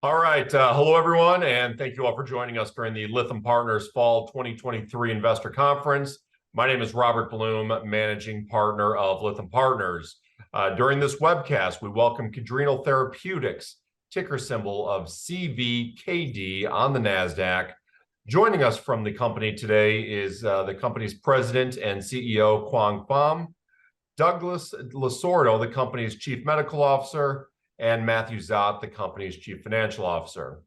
All right. Hello, everyone, and thank you all for joining us during the Lytham Partners Fall 2023 Investor Conference. My name is Robert Blum, Managing Partner of Lytham Partners. During this webcast, we welcome Cadrenal Therapeutics, ticker symbol of CVKD on the NASDAQ. Joining us from the company today is the company's President and CEO, Quang Pham, Douglas Lasordo, the company's Chief Medical Officer, and Matthew Zott, the company's Chief Financial Officer.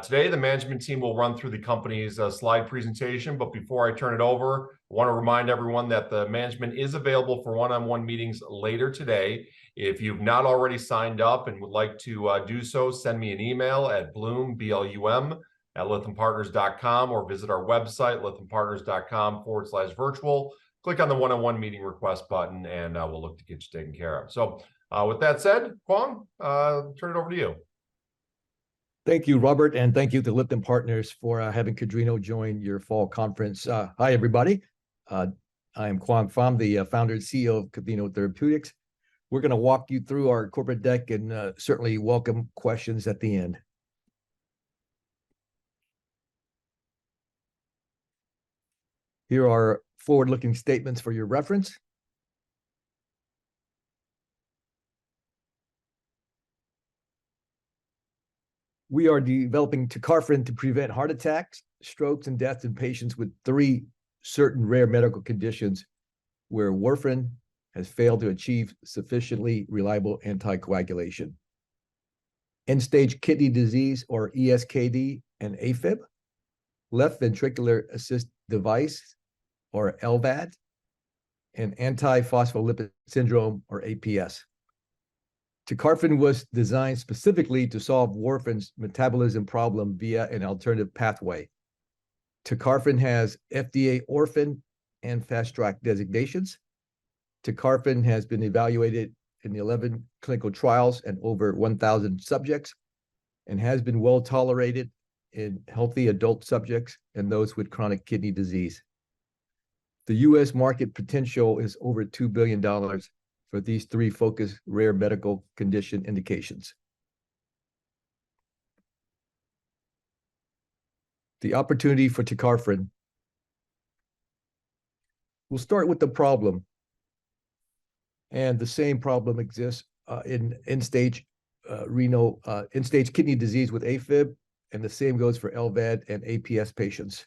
Today, the management team will run through the company's slide presentation, but before I turn it over, I want to remind everyone that the management is available for one-on-one meetings later today. If you've not already signed up and would like to do so, send me an email at Blum, B-L-U-M, at lythampartners.com, or visit our website, lythampartners.com/virtual. Click on the one-on-one meeting request button, and we'll look to get you taken care of. So with that said, Quang, turn it over to you. Thank you, Robert, and thank you to Lytham Partners for having Cadrenal join your fall conference. Hi, everybody. I am Quang Pham, the founder and CEO of Cadrenal Therapeutics. We're going to walk you through our corporate deck and certainly welcome questions at the end. Here are forward-looking statements for your reference. We are developing tecarfarin to prevent heart attacks, strokes, and deaths in patients with 3 certain rare medical conditions where warfarin has failed to achieve sufficiently reliable anticoagulation. End-stage kidney disease, or ESKD, and AFib, left ventricular assist device, or LVAD, and antiphospholipid syndrome, or APS. Tecarfarin was designed specifically to solve warfarin's metabolism problem via an alternative pathway. Tecarfarin has FDA orphan and fast track designations. Tecarfarin has been evaluated in 11 clinical trials and over 1,000 subjects, and has been well tolerated in healthy adult subjects and those with chronic kidney disease. The U.S. market potential is over $2 billion for these 3 focused rare medical condition indications. The opportunity for tecarfarin. We'll start with the problem. And the same problem exists in end-stage end-stage kidney disease with AFib, and the same goes for LVAD and APS patients.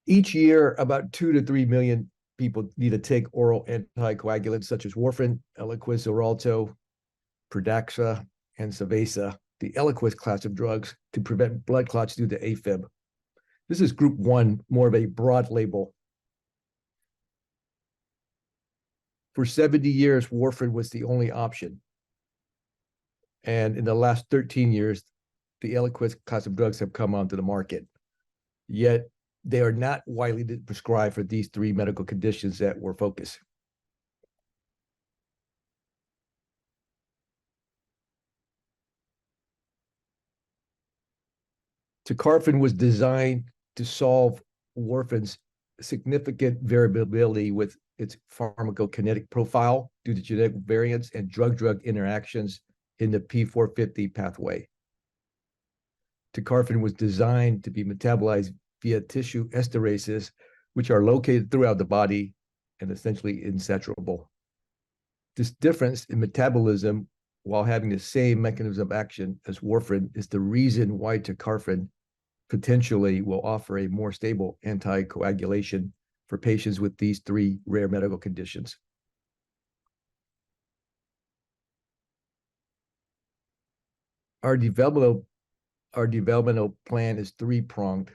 Each year, about 2 to 3 million people need to take oral anticoagulants such as warfarin, Eliquis, Xarelto, Pradaxa, and Savaysa, the Eliquis class of drugs, to prevent blood clots due to AFib. This is group 1, more of a broad label. For 70 years, warfarin was the only option. And in the last 13 years, the Eliquis class of drugs have come onto the market. Yet, they are not widely prescribed for these 3 medical conditions that we're focused. Tecarfarin was designed to solve warfarin's significant variability with its pharmacokinetic profile due to genetic variants and drug-drug interactions in the P450 pathway. Tecarfarin was designed to be metabolized via tissue esterases, which are located throughout the body and essentially insaturable. This difference in metabolism, while having the same mechanism of action as warfarin, is the reason why tecarfarin potentially will offer a more stable anticoagulation for patients with these 3 rare medical conditions. Our developmental plan is 3-pronged.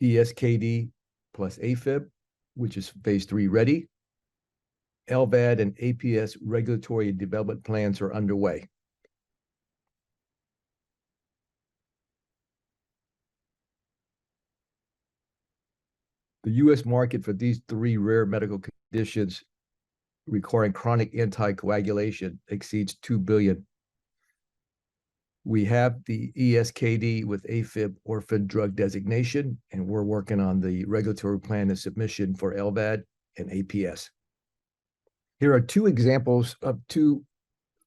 ESKD plus AFib, which is phase 3 ready. LVAD and APS regulatory and development plans are underway. The U.S. market for these 3 rare medical conditions requiring chronic anticoagulation exceeds $2 billion. We have the ESKD with AFib orphan drug designation, and we're working on the regulatory plan and submission for LVAD and APS. Here are 2 examples of 2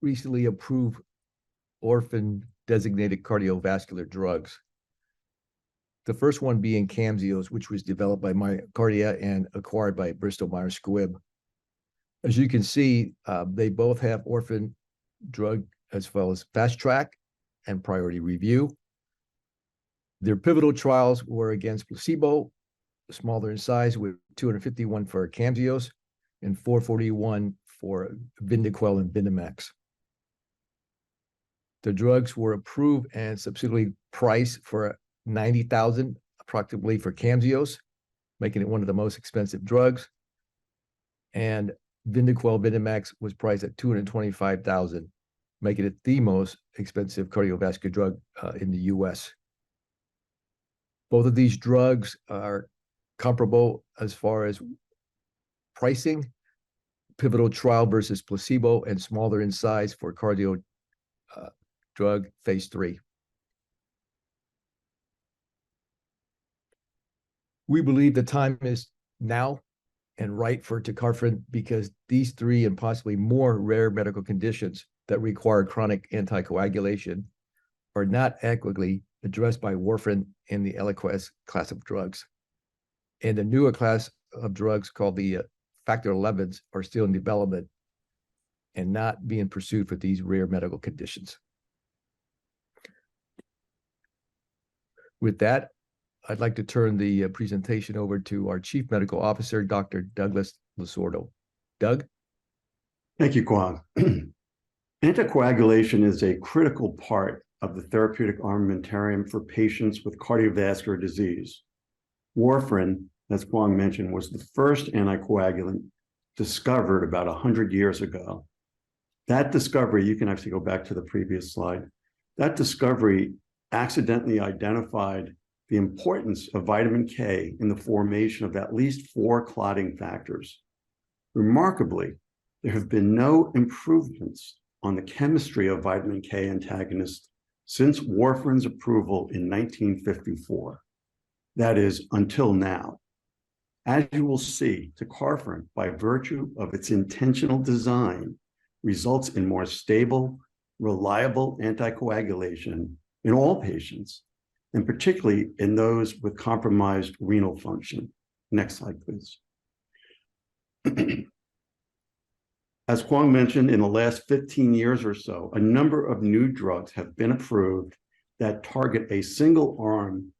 recently approved orphan designated cardiovascular drugs. The first one being Camzyos, which was developed by MyoKardia and acquired by Bristol Myers Squibb. As you can see, they both have orphan drug as well as fast track and priority review. Their pivotal trials were against placebo, smaller in size, with 251 for Camzyos and 441 for Vyndaqel and Vyndamax. The drugs were approved and subsequently priced for $90,000 approximately for Camzyos, making it one of the most expensive drugs. And Vyndaqel Vyndamax was priced at $225,000, making it the most expensive cardiovascular drug in the US. Both of these drugs are comparable as far as pricing, pivotal trial versus placebo, and smaller in size for cardio drug phase 3. We believe the time is now and right for tecarfarin because these 3 and possibly more rare medical conditions that require chronic anticoagulation are not adequately addressed by warfarin and the Eliquis class of drugs. And the newer class of drugs called the factor 11s are still in development and not being pursued for these rare medical conditions. With that, I'd like to turn the presentation over to our Chief Medical Officer, Dr. Douglas Lasordo. Doug? Thank you, Kwang. Anticoagulation is a critical part of the therapeutic armamentarium for patients with cardiovascular disease. Warfarin, as Kwang mentioned, was the first anticoagulant discovered about 100 years ago. That discovery, you can actually go back to the previous slide, that discovery accidentally identified the importance of vitamin K in the formation of at least 4 clotting factors. Remarkably, there have been no improvements on the chemistry of vitamin K antagonists since warfarin's approval in 1954. That is, until now. As you will see, tecarfarin, by virtue of its intentional design, results in more stable, reliable anticoagulation in all patients, and particularly in those with compromised renal function. Next slide, please. As Kwang mentioned, in the last 15 years or so, a number of new drugs have been approved that target a single arm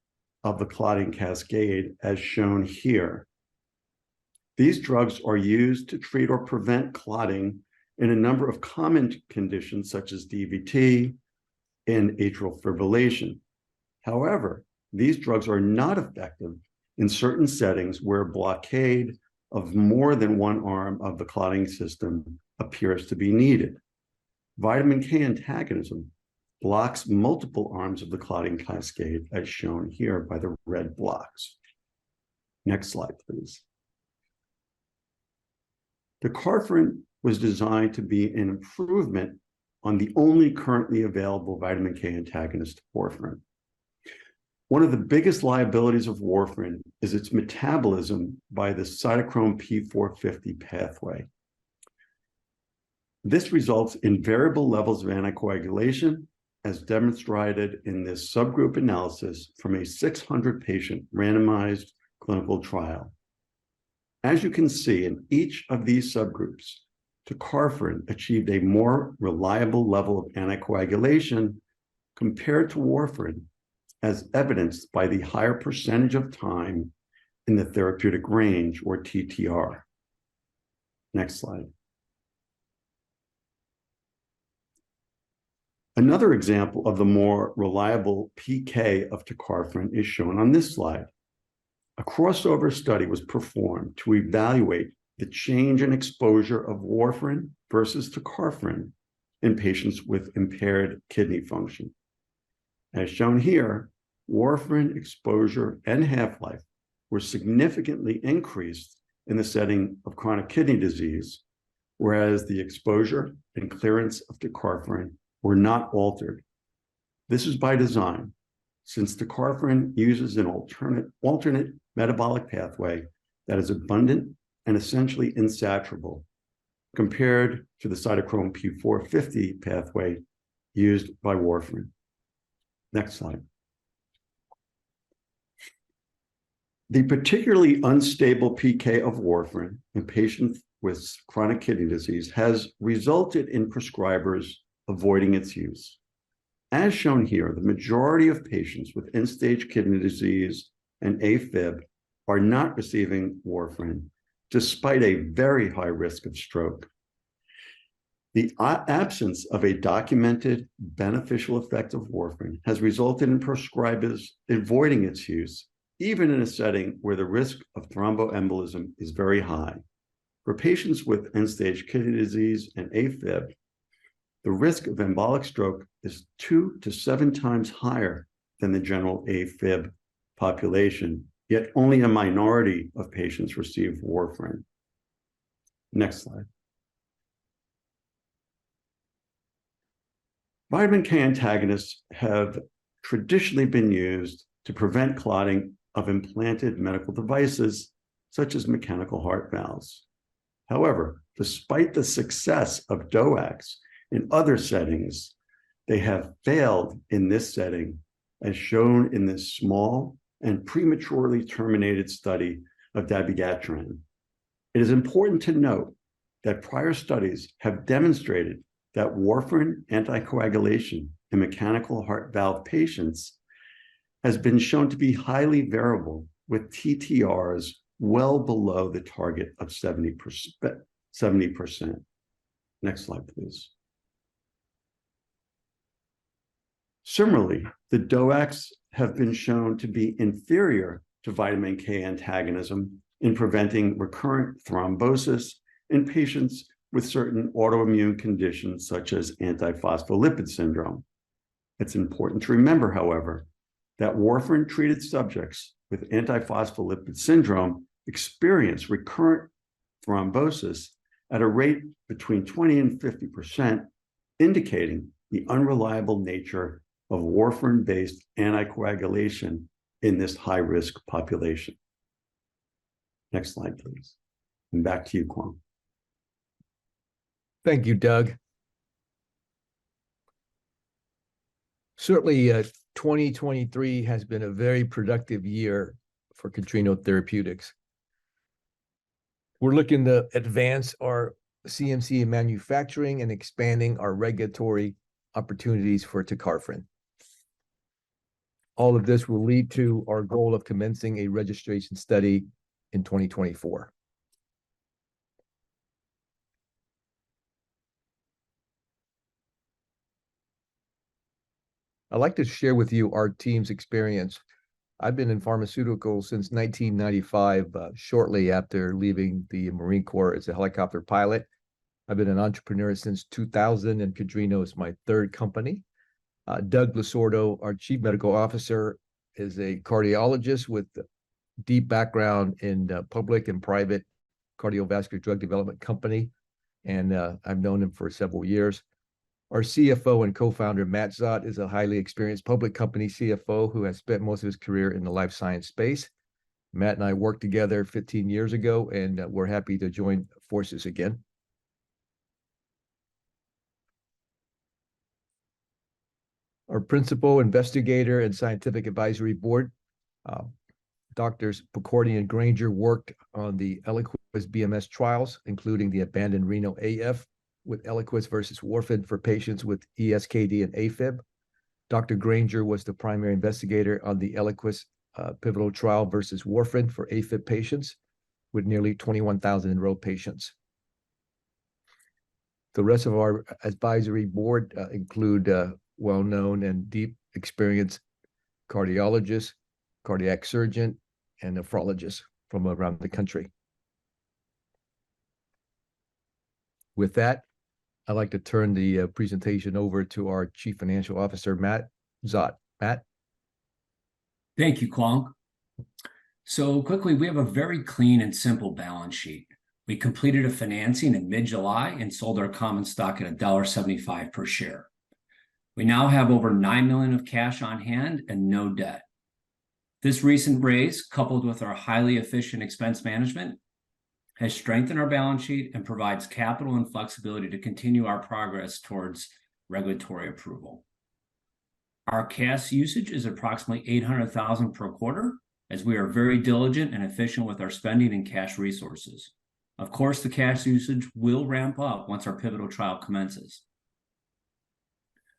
of the clotting cascade, as shown here. These drugs are used to treat or prevent clotting in a number of common conditions such as DVT and atrial fibrillation. However, these drugs are not effective in certain settings where blockade of more than one arm of the clotting system appears to be needed. Vitamin K antagonism blocks multiple arms of the clotting cascade, as shown here by the red blocks. Next slide, please. Tecarfarin was designed to be an improvement on the only currently available vitamin K antagonist, warfarin. One of the biggest liabilities of warfarin is its metabolism by the cytochrome P450 pathway. This results in variable levels of anticoagulation, as demonstrated in this subgroup analysis from a 600-patient randomized clinical trial. As you can see, in each of these subgroups, tecarfarin achieved a more reliable level of anticoagulation compared to warfarin, as evidenced by the higher percentage of time in the therapeutic range, or TTR. Next slide. Another example of the more reliable PK of tecarfarin is shown on this slide. A crossover study was performed to evaluate the change in exposure of warfarin versus tecarfarin in patients with impaired kidney function. As shown here, warfarin exposure and half-life were significantly increased in the setting of chronic kidney disease, whereas the exposure and clearance of tecarfarin were not altered. This is by design, since tecarfarin uses an alternate metabolic pathway that is abundant and essentially insaturable, compared to the cytochrome P450 pathway used by warfarin. Next slide. The particularly unstable PK of warfarin in patients with chronic kidney disease has resulted in prescribers avoiding its use. As shown here, the majority of patients with end-stage kidney disease and AFib are not receiving warfarin, despite a very high risk of stroke. The absence of a documented beneficial effect of warfarin has resulted in prescribers avoiding its use, even in a setting where the risk of thromboembolism is very high. For patients with end-stage kidney disease and AFib, the risk of embolic stroke is 2 to 7 times higher than the general AFib population, yet only a minority of patients receive warfarin. Next slide. Vitamin K antagonists have traditionally been used to prevent clotting of implanted medical devices, such as mechanical heart valves. However, despite the success of DOACs in other settings, they have failed in this setting, as shown in this small and prematurely terminated study of dabigatran. It is important to note that prior studies have demonstrated that warfarin anticoagulation in mechanical heart valve patients has been shown to be highly variable, with TTRs well below the target of 70%. Next slide, please. Similarly, the DOACs have been shown to be inferior to vitamin K antagonism in preventing recurrent thrombosis in patients with certain autoimmune conditions, such as antiphospholipid syndrome. It's important to remember, however, that warfarin-treated subjects with antiphospholipid syndrome experience recurrent thrombosis at a rate between 20 and 50%, indicating the unreliable nature of warfarin-based anticoagulation in this high-risk population. Next slide, please. And back to you, Kwang. Thank you, Doug. Certainly, 2023 has been a very productive year for Cadrenal Therapeutics. We're looking to advance our CMC manufacturing and expanding our regulatory opportunities for tecarfarin. All of this will lead to our goal of commencing a registration study in 2024. I'd like to share with you our team's experience. I've been in pharmaceuticals since 1995, shortly after leaving the Marine Corps as a helicopter pilot. I've been an entrepreneur since 2000, and Cadrenal is my third company. Doug Lasordo, our Chief Medical Officer, is a cardiologist with deep background in public and private cardiovascular drug development company, and I've known him for several years. Our CFO and co-founder, Matt Zott, is a highly experienced public company CFO who has spent most of his career in the life science space. Matt and I worked together 15 years ago, and we're happy to join forces again. Our principal investigator and scientific advisory board, Doctors Picordi and Granger, worked on the Eliquis BMS trials, including the abandoned renal AF with Eliquis versus warfarin for patients with ESKD and AFib. Dr. Granger was the primary investigator on the Eliquis pivotal trial versus warfarin for AFib patients with nearly 21,000 enrolled patients. The rest of our advisory board include well-known and deep experienced cardiologists, cardiac surgeon, and nephrologists from around the country. With that, I'd like to turn the presentation over to our Chief Financial Officer, Matt Zott. Matt? Thank you, Kwang. So quickly, we have a very clean and simple balance sheet. We completed a financing in mid-July and sold our common stock at $1.75 per share. We now have over $9 million of cash on hand and no debt. This recent raise, coupled with our highly efficient expense management, has strengthened our balance sheet and provides capital and flexibility to continue our progress towards regulatory approval. Our cash usage is approximately $800,000 per quarter, as we are very diligent and efficient with our spending and cash resources. Of course, the cash usage will ramp up once our pivotal trial commences.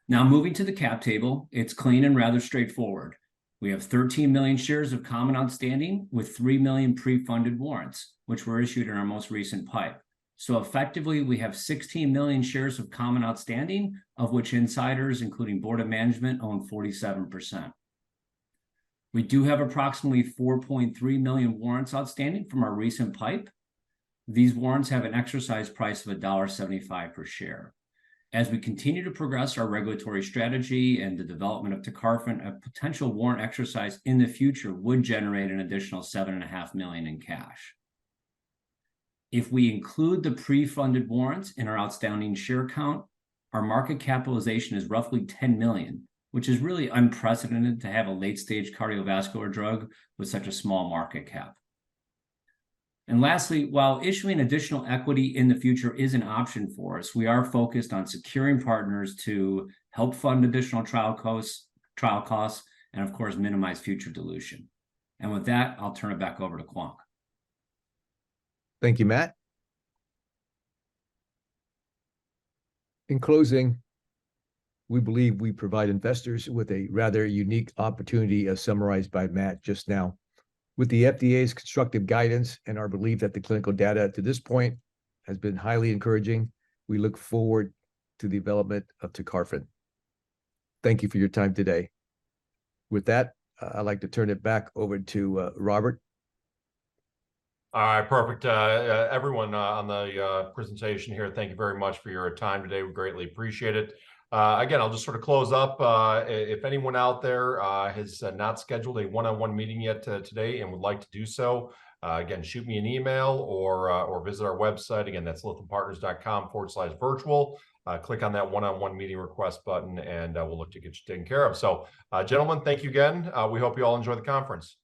Now, moving to the cap table, it's clean and rather straightforward. We have 13 million shares of common outstanding with 3 million pre-funded warrants, which were issued in our most recent PIPE. So effectively, we have 16 million shares of common outstanding, of which insiders, including board of management, own 47%. We do have approximately 4.3 million warrants outstanding from our recent PIPE. These warrants have an exercise price of $1.75 per share. As we continue to progress our regulatory strategy and the development of tecarfarin, a potential warrant exercise in the future would generate an additional $7.5 million in cash. If we include the pre-funded warrants in our outstanding share count, our market capitalization is roughly 10 million, which is really unprecedented to have a late-stage cardiovascular drug with such a small market cap. And lastly, while issuing additional equity in the future is an option for us, we are focused on securing partners to help fund additional trial costs, and of course, minimize future dilution. And with that, I'll turn it back over to Kwong. Thank you, Matt. In closing, we believe we provide investors with a rather unique opportunity, as summarized by Matt just now. With the FDA's constructive guidance and our belief that the clinical data to this point has been highly encouraging, we look forward to the development of tecarfarin. Thank you for your time today. With that, I'd like to turn it back over to Robert. All right, perfect. Everyone on the presentation here, thank you very much for your time today. We greatly appreciate it. Again, I'll just sort of close up. If anyone out there has not scheduled a one-on-one meeting yet today and would like to do so, again, shoot me an email or visit our website. Again, that's lythampartners.com/virtual. Click on that one-on-one meeting request button, and we'll look to get you taken care of. So, gentlemen, thank you again. We hope you all enjoy the conference.